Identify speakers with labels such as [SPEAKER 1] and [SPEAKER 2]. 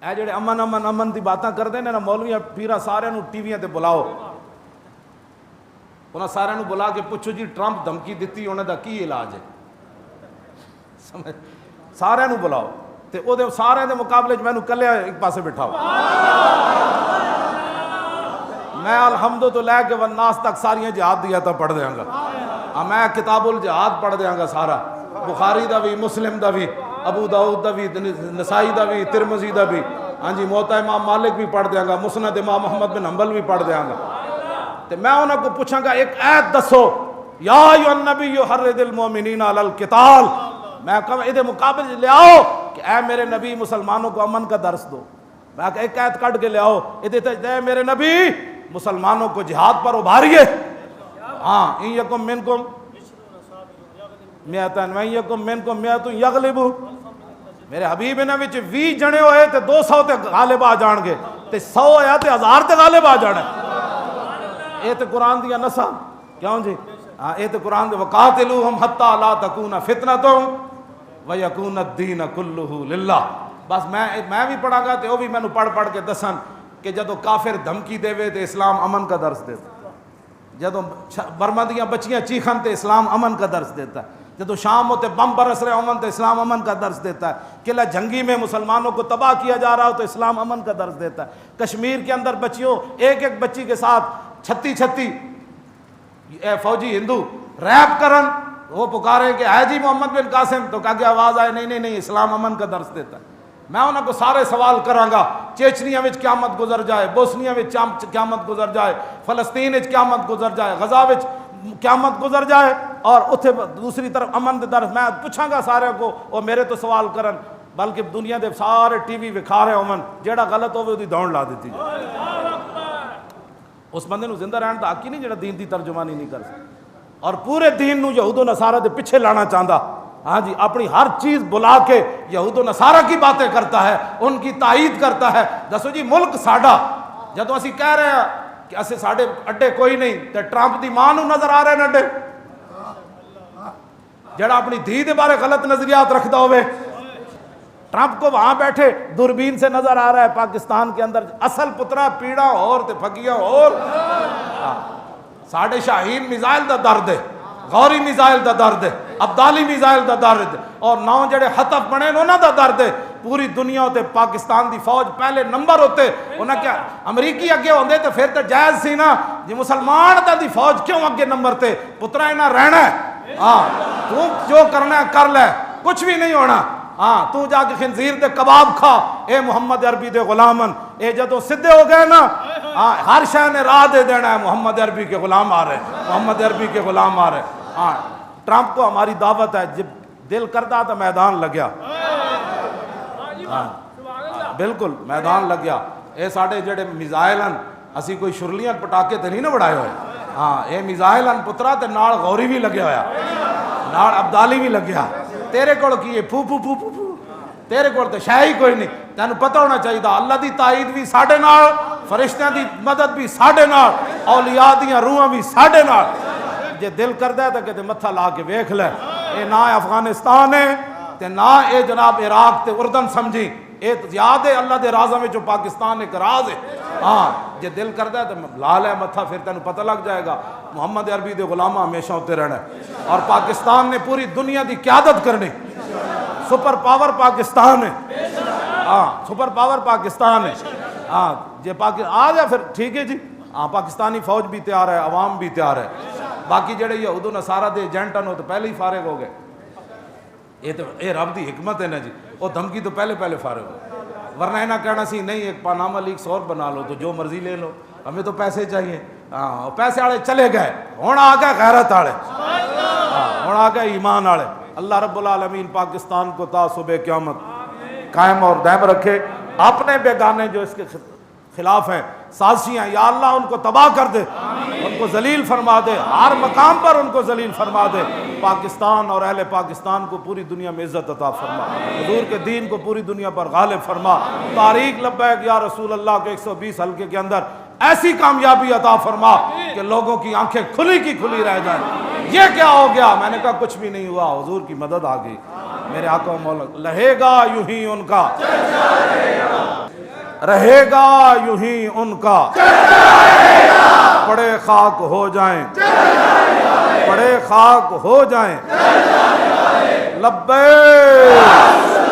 [SPEAKER 1] اے جڑے امن امن امن دی باتاں کرتے ہیں نا مولویاں پیراں سارے نو ٹی ویاں تے بلاؤ، انہاں سارے نو بلا کے پوچھو جی ٹرمپ دھمکی دیتی انہاں دا کی علاج ہے، سمجھ سارے نو بلاؤ تے او دے سارے دے مقابلے چ مینوں کلیا ایک پاسے بٹھاؤ، میں الحمد تو لے کے والناس تک ساریاں جہاد دی آیتاں پڑھ دیاں گا، میں کتاب الجہاد پڑھ دیاں گا سارا، بخاری دا بھی، مسلم دا بھی، ابو داؤد دا بھی، نسائی دا بھی، ترمذی دا بھی، ہاں جی موطا امام مالک بھی پڑھ دیاں گا، مسند امام محمد بن حنبل بھی پڑھ دیاں گا، تے میں انہاں کو پوچھاں گا ایک آیت دسو یا ایھا النبی حرض المؤمنین علی القتال، میں کہا ادھے مقابل لے آؤ کہ اے میرے نبی مسلمانوں کو امن کا درس دو، میں کہا ایک آیت کٹ کے لے آؤ ادھے تے اے میرے نبی مسلمانوں کو جہاد پر ابھاریے، ہاں ان یکم منکم میاتن وَإِن یکم منکم میات یغلبوا، میرے حبیب انہاں وچ 20 جنے ہوئے تے 200 تے غالب آ جان گے تے 100 ہویا تے 1000 تے غالب آ جانا، اے تے قرآن دیا نساں کیوں جی، ہاں اے تے قرآن دے وقاتلوہم حتی لا تکون فتنۃ ویکون الدین کلہ للہ، بس میں بھی پڑھا گا تے وہ بھی مینوں پڑھ کے دسن کہ جدو کافر دھمکی دے تے اسلام امن کا درس دیتا، جدو برما دیاں بچیاں چیخن تے اسلام امن کا درس دیتا ہے، جدو شام ہوتے بم برس رہے امن تو اسلام امن کا درس دیتا ہے، قلعہ جنگی میں مسلمانوں کو تباہ کیا جا رہا ہو تو اسلام امن کا درس دیتا ہے، کشمیر کے اندر بچیوں ایک ایک بچی کے ساتھ 36 فوجی ہندو ریپ کرن، وہ پکارے کہ اے جی محمد بن قاسم، تو کہا کہ آواز آئے نہیں اسلام امن کا درس دیتا ہے، میں انہوں کو سارے سوال کراں گا، چیچنیا وچ قیامت گزر جائے، بوسنیا وچ قیامت گزر جائے، فلسطین وچ قیامت گزر جائے، غزہ وچ قیامت گزر جائے، اور اتھے دوسری طرف امن دے درس میں پوچھاں گا سارے کو، اور میرے تو سوال کرن، بلکہ دنیا دے سارے ٹی وی وکھا رہے امن، جیڑا غلط ہوئے دی دوڑ لا دیتی جائے، اس بندے نو زندہ رہن دا حق ہی نہیں جیڑا دین دی ترجمانی نہیں کر سکتا، اور پورے دین نو یہود و نصارہ دے پیچھے لانا چاہتا، ہاں جی اپنی ہر چیز بلا کے یہود و نصارہ کی باتیں کرتا ہے، ان کی تائید کرتا ہے، دسو جی ملک ساڈا، جدو اسی کہہ رہے ہیں کہ اسے ساڈے اڈے کوئی نہیں تے ٹرمپ دی ماں نو نظر آ رہے ہیں اڈے، جڑا اپنی دھی دے بارے غلط نظریات رکھتا ہوئے، ٹرمپ کو وہاں بیٹھے دوربین سے نظر آ رہا ہے پاکستان کے اندر اصل پترا پیڑا اور تے پھگیاں اور، ساڑھے شاہین میزائل دا درد ہے، غوری میزائل دا درد ہے، عبدالی میزائل دا درد ہے، اور 9 جڑے خطف بنے انہاں دا درد ہے، پوری دنیا ہوتے پاکستان دی فوج پہلے نمبر ہوتے، انہاں کیا امریکی اگے ہوندے تو پھر تو جائز سی نا جی مسلمان دا دی فوج کیوں اگے نمبر تے، پترا انہاں رہنا ہے، ہاں تو جو کرنا ہے کر لے، کچھ بھی نہیں ہونا، ہاں تو جا کے خنزیر دے کباب کھا، اے محمد عربی دے غلامن، اے جدو سدھے ہو گئے نا، ہاں ہر شے نے راہ دے دینا ہے، محمد عربی کے غلام آ رہے، محمد عربی کے غلام آ رہے، ہاں ٹرمپ کو ہماری دعوت ہے، جب دل کرتا تو میدان لگیا، ہاں بالکل میدان لگیا، اے ساڑھے جڑے میزائل ہیں، اسی کوئی شرلیاں پٹاکے تے نہیں نہ بڑھائے ہوئے، ہاں اے میزائل ہیں پترا تے نال غوری بھی لگیا ہویا، نال عبدالی بھی لگیا، تیرے کول کی ہے پھو پھو پھو پھو پھو، تیرے کول تے شے ہی کوئی نہیں، تینوں پتہ ہونا چاہیے اللہ دی تائید بھی ساڈے نال، فرشتیاں دی مدد بھی ساڈے نال، اولیاء دیاں روحاں بھی ساڈے نال، جے دل کردا ہے تے کتے متھا لا کے ویکھ لے، اے نہ افغانستان ہے تے نہ اے جناب عراق تے اردن سمجھی، اے یاد ہے اللہ دے رازاں وچوں پاکستان ایک راز ہے، ہاں جے دل کردا ہے تے لا لے متھا، پھر تینوں پتہ لگ جائے گا محمد عربی دے غلامہ ہمیشہ ہوتے رہنا ہے، اور پاکستان نے پوری دنیا دی قیادت کرنی، سپر پاور پاکستان ہے، ہاں سپر پاور پاکستان ہے، ہاں جے آ جا پھر ٹھیک ہے جی، ہاں پاکستانی فوج بھی تیار ہے، عوام بھی تیار ہے، باقی جڑے یہود و نصارہ دے ایجنٹ ہیں وہ تو پہلے ہی فارغ ہو گئے، یہ رب دی حکمت ہے نا جی، وہ دھمکی تو پہلے فارغ ہو گئے، ورنہ نہ کہنا سی نہیں ایک پاناما لیکس اور بنا لو تو جو مرضی لے لو، ہمیں تو پیسے چاہیے، ہاں پیسے والے چلے گئے، ہوں آ گئے غیرت والے، ہوں آ گئے ایمان والے، اللہ رب العالمین پاکستان کو تا صبح قیامت قائم اور دائم رکھے، اپنے بیگانے جو اس کے خلاف ہیں سازشیاں، یا اللہ ان کو تباہ کر دے، ان کو ذلیل فرما دے، ہر مقام پر ان کو ذلیل فرما دے، پاکستان اور اہل پاکستان کو پوری دنیا میں عزت عطا فرما، حضور کے دین کو پوری دنیا پر غالب فرما، تاریخ لبیک یا رسول اللہ کے 120 حلقے کے اندر ایسی کامیابی عطا فرما کہ لوگوں کی آنکھیں کھلی کی کھلی رہ جائیں، یہ کیا ہو گیا، میں نے کہا کچھ بھی نہیں ہوا، حضور کی مدد آ گئی، میرے آقا و مولا، لہے گا یوں ہی ان کا رہے گا یوں ہی ان کا پڑے خاک ہو جائیں پڑے خاک ہو جائیں لبیک